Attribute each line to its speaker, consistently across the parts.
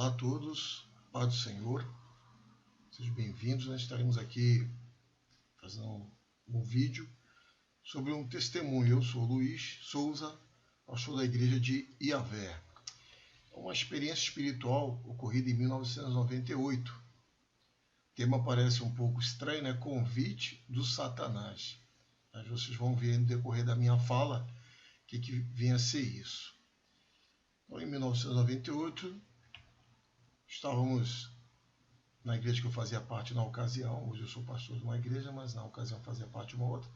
Speaker 1: Olá a todos, paz do Senhor, sejam bem-vindos. Nós estaremos aqui fazendo um vídeo sobre um testemunho. Eu sou Luiz Souza, pastor da igreja de Iavé. É uma experiência espiritual ocorrida em 1998. O tema parece um pouco estranho, né? Convite do Satanás. Mas vocês vão ver no decorrer da minha fala o que vem a ser isso. Então, em 1998, estávamos na igreja que eu fazia parte na ocasião. Hoje eu sou pastor de uma igreja, mas na ocasião fazia parte de uma outra.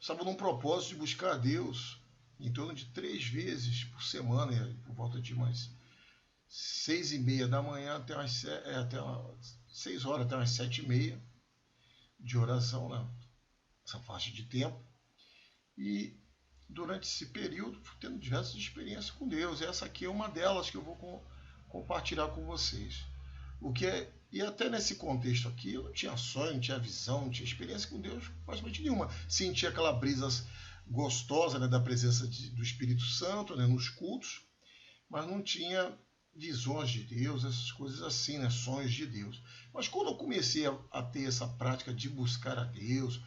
Speaker 1: Estava num propósito de buscar a Deus em torno de 3 vezes por semana, por volta de umas 6h30 da manhã até umas 6 horas, até umas 7h30 de oração, né? Essa faixa de tempo. E durante esse período fui tendo diversas experiências com Deus. Essa aqui é uma delas que eu vou compartilhar com vocês. E até nesse contexto aqui, eu não tinha sonho, não tinha visão, não tinha experiência com Deus praticamente nenhuma. Sentia aquela brisa gostosa, né, da presença do Espírito Santo, né, nos cultos, mas não tinha visões de Deus, essas coisas assim, né, sonhos de Deus. Mas quando eu comecei a ter essa prática de buscar a Deus,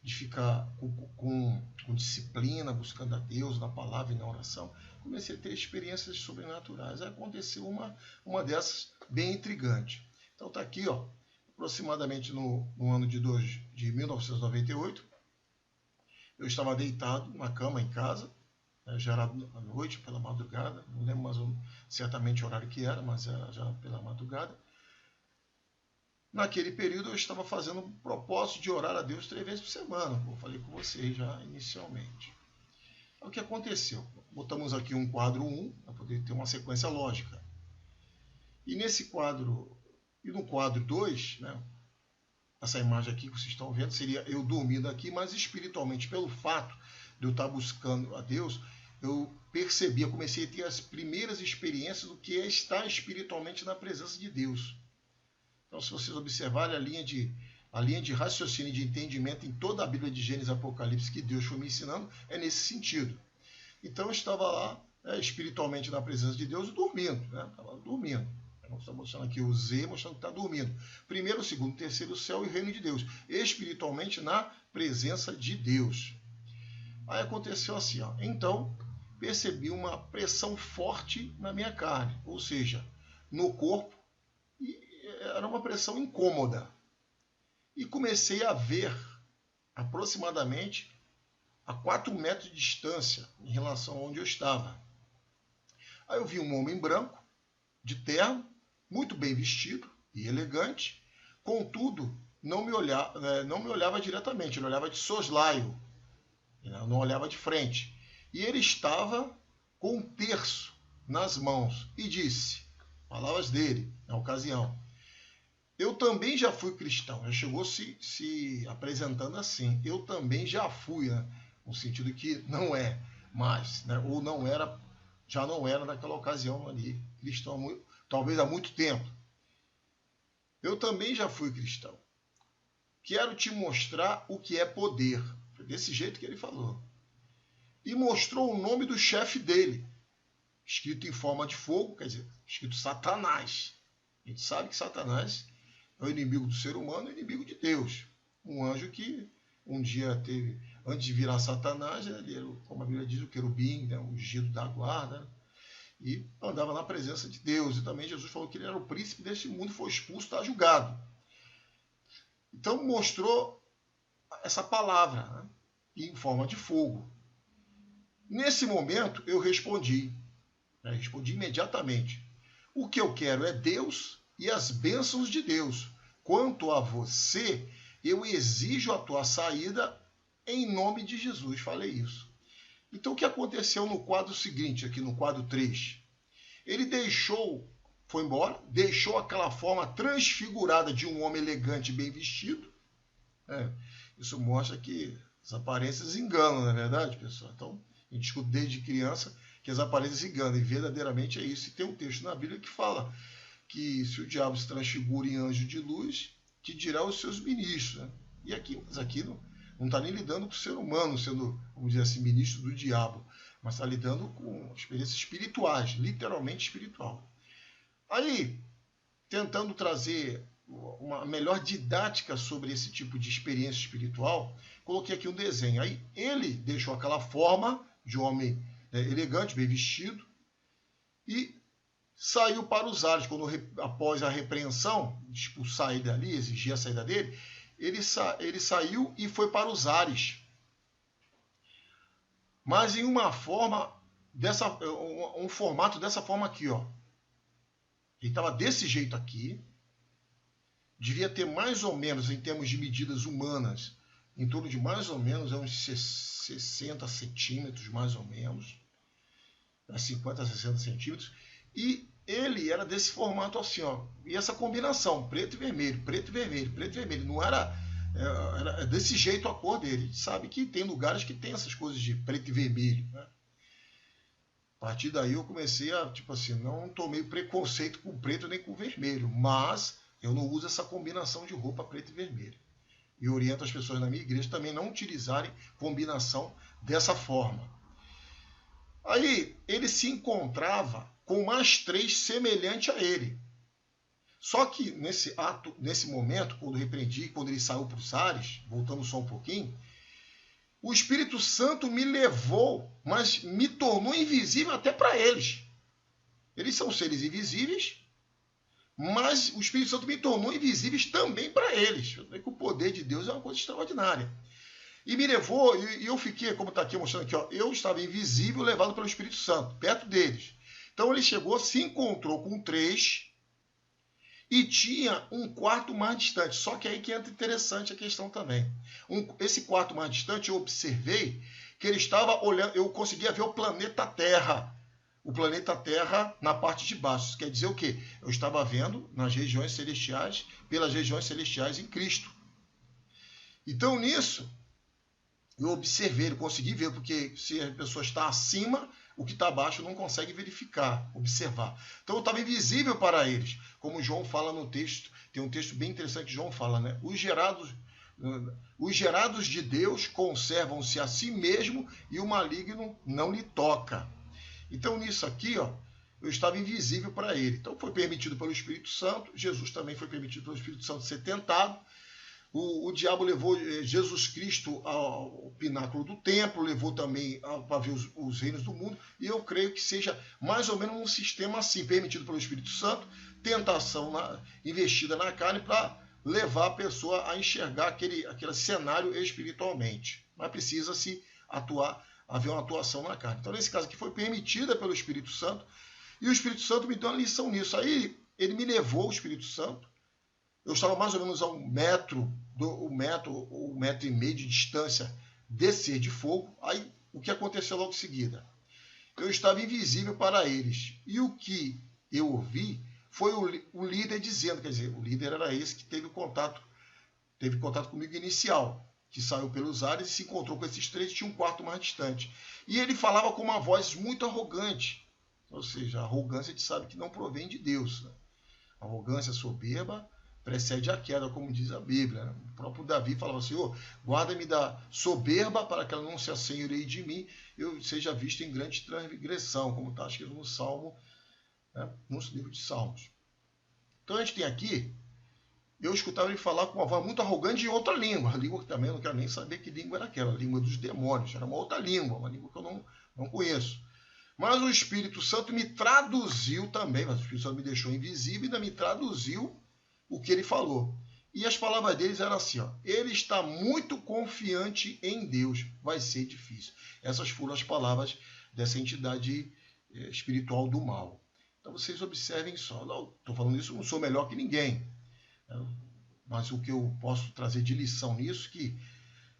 Speaker 1: de ficar com disciplina, buscando a Deus na palavra e na oração, comecei a ter experiências sobrenaturais. Aí aconteceu uma dessas bem intrigante. Então está aqui, ó, aproximadamente no ano de 1998, eu estava deitado na cama em casa, né, já era à noite, pela madrugada, não lembro mais certamente o horário que era, mas era já pela madrugada. Naquele período eu estava fazendo um propósito de orar a Deus 3 vezes por semana, como eu falei com vocês já inicialmente. O que aconteceu? Botamos aqui um quadro 1, para poder ter uma sequência lógica. E nesse quadro, e no quadro 2, né, essa imagem aqui que vocês estão vendo, seria eu dormindo aqui, mas espiritualmente, pelo fato de eu estar buscando a Deus, eu percebi, eu comecei a ter as primeiras experiências do que é estar espiritualmente na presença de Deus. Então, se vocês observarem a linha de raciocínio e de entendimento em toda a Bíblia de Gênesis e Apocalipse que Deus foi me ensinando, é nesse sentido. Então, eu estava lá, né, espiritualmente na presença de Deus, dormindo. Estava dormindo. Está mostrando aqui o Z, mostrando que está dormindo. Primeiro, segundo, terceiro céu e reino de Deus. Espiritualmente na presença de Deus. Aí aconteceu assim, ó. Então, percebi uma pressão forte na minha carne, ou seja, no corpo, e era uma pressão incômoda. E comecei a ver aproximadamente a 4 metros de distância em relação a onde eu estava. Aí eu vi um homem branco, de terno, muito bem vestido e elegante, contudo, não me olhava diretamente, ele olhava de soslaio, não olhava de frente. E ele estava com um terço nas mãos e disse, palavras dele na ocasião, eu também já fui cristão. Já chegou se apresentando assim. Eu também já fui, né? No sentido que não é mais, né? Ou não era, já não era naquela ocasião ali cristão, talvez há muito tempo. Eu também já fui cristão. Quero te mostrar o que é poder. Foi desse jeito que ele falou. E mostrou o nome do chefe dele, escrito em forma de fogo, quer dizer, escrito Satanás. A gente sabe que Satanás é o inimigo do ser humano, é o inimigo de Deus. Um anjo que um dia teve, antes de virar Satanás, ele era, como a Bíblia diz, o querubim, né, o ungido da guarda, né, e andava na presença de Deus. E também Jesus falou que ele era o príncipe deste mundo, foi expulso, está julgado. Então mostrou essa palavra, né, em forma de fogo. Nesse momento eu respondi imediatamente. O que eu quero é Deus e as bênçãos de Deus. Quanto a você, eu exijo a tua saída em nome de Jesus. Falei isso. Então, o que aconteceu no quadro seguinte, aqui no quadro 3? Ele foi embora, deixou aquela forma transfigurada de um homem elegante e bem vestido. Isso mostra que as aparências enganam, não é verdade, pessoal? Então, a gente escuta desde criança que as aparências enganam, e verdadeiramente é isso. E tem um texto na Bíblia que fala que se o diabo se transfigura em anjo de luz, que dirá aos seus ministros. Né? Mas aqui não está nem lidando com o ser humano, sendo, vamos dizer assim, ministro do diabo, mas está lidando com experiências espirituais, literalmente espiritual. Aí, tentando trazer uma melhor didática sobre esse tipo de experiência espiritual, coloquei aqui um desenho. Aí ele deixou aquela forma de homem elegante, bem vestido, e saiu para os ares. Quando, após a repreensão, expulsar ele dali, exigir a saída dele, ele saiu e foi para os ares. Mas em uma forma, um formato dessa forma aqui, ó. Ele estava desse jeito aqui. Devia ter mais ou menos, em termos de medidas humanas, em torno de mais ou menos uns 60 centímetros, mais ou menos. 50 a 60 centímetros. E ele era desse formato assim, ó. E essa combinação, preto e vermelho, preto e vermelho, preto e vermelho. Não era desse jeito a cor dele. A gente sabe que tem lugares que tem essas coisas de preto e vermelho, né? A partir daí eu comecei a, tipo assim, não tomei preconceito com preto nem com vermelho, mas eu não uso essa combinação de roupa preto e vermelho. E oriento as pessoas na minha igreja também não utilizarem combinação dessa forma. Aí ele se encontrava com mais 3 semelhante a ele. Só que nesse momento, quando eu repreendi, quando ele saiu para os ares, voltando só um pouquinho, o Espírito Santo me levou, mas me tornou invisível até para eles. Eles são seres invisíveis, mas o Espírito Santo me tornou invisíveis também para eles. Eu sei que o poder de Deus é uma coisa extraordinária. E me levou, e eu fiquei, como está aqui mostrando aqui, ó, eu estava invisível, levado pelo Espírito Santo, perto deles. Então ele chegou, se encontrou com 3 e tinha um quarto mais distante. Só que aí que entra interessante a questão também. Esse quarto mais distante, eu observei que ele estava olhando, eu conseguia ver o planeta Terra. O planeta Terra na parte de baixo. Isso quer dizer o quê? Eu estava vendo nas regiões celestiais, pelas regiões celestiais em Cristo. Então nisso, eu observei, eu consegui ver, porque se a pessoa está acima, o que está abaixo não consegue verificar, observar. Então eu estava invisível para eles. Como João fala no texto, tem um texto bem interessante que João fala, né? Os gerados de Deus conservam-se a si mesmo e o maligno não lhe toca. Então nisso aqui, ó, eu estava invisível para ele. Então foi permitido pelo Espírito Santo, Jesus também foi permitido pelo Espírito Santo ser tentado. O diabo levou Jesus Cristo ao pináculo do templo, levou também para ver os reinos do mundo, e eu creio que seja mais ou menos um sistema assim, permitido pelo Espírito Santo, tentação investida na carne para levar a pessoa a enxergar aquele cenário espiritualmente. Mas precisa-se haver uma atuação na carne. Então, nesse caso aqui, foi permitida pelo Espírito Santo, e o Espírito Santo me deu uma lição nisso. Aí, ele me levou, o Espírito Santo, eu estava mais ou menos a 1 metro, 1,5 metro de distância desse ser de fogo. Aí, o que aconteceu logo em seguida? Eu estava invisível para eles. E o que eu ouvi foi o líder dizendo, quer dizer, o líder era esse que teve contato comigo inicial, que saiu pelos ares e se encontrou com esses 3 e tinha um quarto mais distante. E ele falava com uma voz muito arrogante. Ou seja, a arrogância a gente sabe que não provém de Deus, né? A arrogância soberba precede a queda, como diz a Bíblia, né? O próprio Davi falava, Senhor, guarda-me da soberba para que ela não se assenhoreie de mim, eu seja visto em grande transgressão, como está escrito no Salmo, né? No livro de Salmos. Então a gente tem aqui, eu escutava ele falar com uma voz muito arrogante em outra língua, a língua que também eu não quero nem saber que língua era aquela, a língua dos demônios, era uma outra língua, uma língua que eu não conheço. Mas o Espírito Santo me traduziu também, mas o Espírito Santo me deixou invisível e ainda me traduziu o que ele falou. E as palavras deles eram assim, ó, ele está muito confiante em Deus, vai ser difícil. Essas foram as palavras dessa entidade espiritual do mal. Então vocês observem só, não estou falando isso, não sou melhor que ninguém, mas o que eu posso trazer de lição nisso, que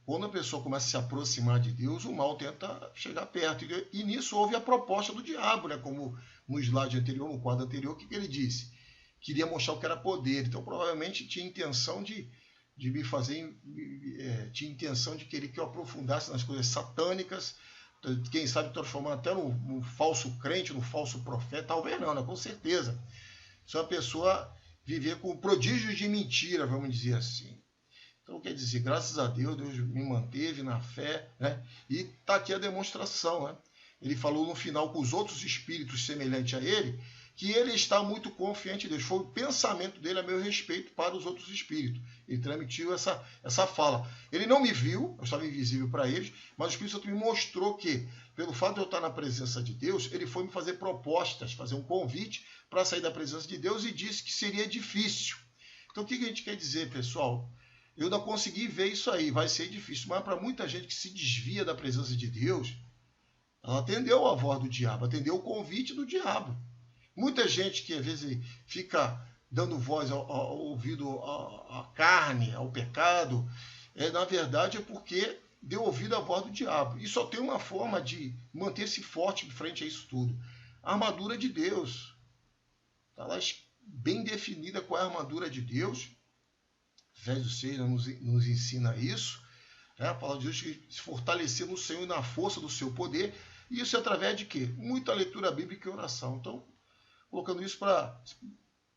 Speaker 1: quando a pessoa começa a se aproximar de Deus, o mal tenta chegar perto. E nisso houve a proposta do diabo, né? Como no slide anterior, no quadro anterior, o que ele disse? Queria mostrar o que era poder. Então, provavelmente, tinha intenção de me fazer... tinha intenção de querer que eu aprofundasse nas coisas satânicas, quem sabe transformar até no falso crente, no falso profeta. Talvez não, né? Com certeza. Se uma pessoa viver com prodígios de mentira, vamos dizer assim. Então, quer dizer, graças a Deus, Deus me manteve na fé, né? E está aqui a demonstração, né? Ele falou no final com os outros espíritos semelhantes a ele, que ele está muito confiante em Deus. Foi o pensamento dele a meu respeito para os outros espíritos. Ele transmitiu essa fala. Ele não me viu, eu estava invisível para eles, mas o Espírito Santo me mostrou que, pelo fato de eu estar na presença de Deus, ele foi me fazer propostas, fazer um convite para sair da presença de Deus e disse que seria difícil. Então o que a gente quer dizer, pessoal? Eu não consegui ver isso aí, vai ser difícil, mas para muita gente que se desvia da presença de Deus, ela atendeu a voz do diabo, atendeu o convite do diabo. Muita gente que às vezes fica dando voz ao ouvido à carne, ao pecado, na verdade é porque deu ouvido à voz do diabo. E só tem uma forma de manter-se forte frente a isso tudo. A armadura de Deus. Está lá bem definida qual é a armadura de Deus. Efésios 6 nos ensina isso. A palavra de Deus que se fortalecer no Senhor e na força do seu poder. E isso é através de quê? Muita leitura bíblica e oração. Então, colocando isso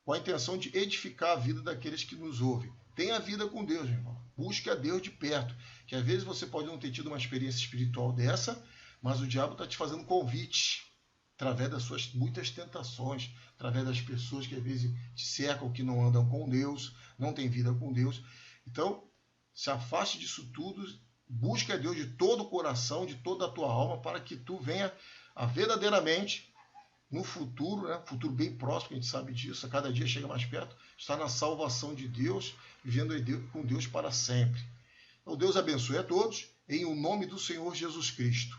Speaker 1: com a intenção de edificar a vida daqueles que nos ouvem. Tenha vida com Deus, meu irmão. Busque a Deus de perto. Que às vezes você pode não ter tido uma experiência espiritual dessa, mas o diabo está te fazendo convite através das suas muitas tentações, através das pessoas que às vezes te cercam, que não andam com Deus, não têm vida com Deus. Então, se afaste disso tudo, busque a Deus de todo o coração, de toda a tua alma, para que tu venha a verdadeiramente, no futuro, futuro bem próximo, a gente sabe disso, a cada dia chega mais perto, estar na salvação de Deus, vivendo com Deus para sempre. Então, Deus abençoe a todos, em o nome do Senhor Jesus Cristo.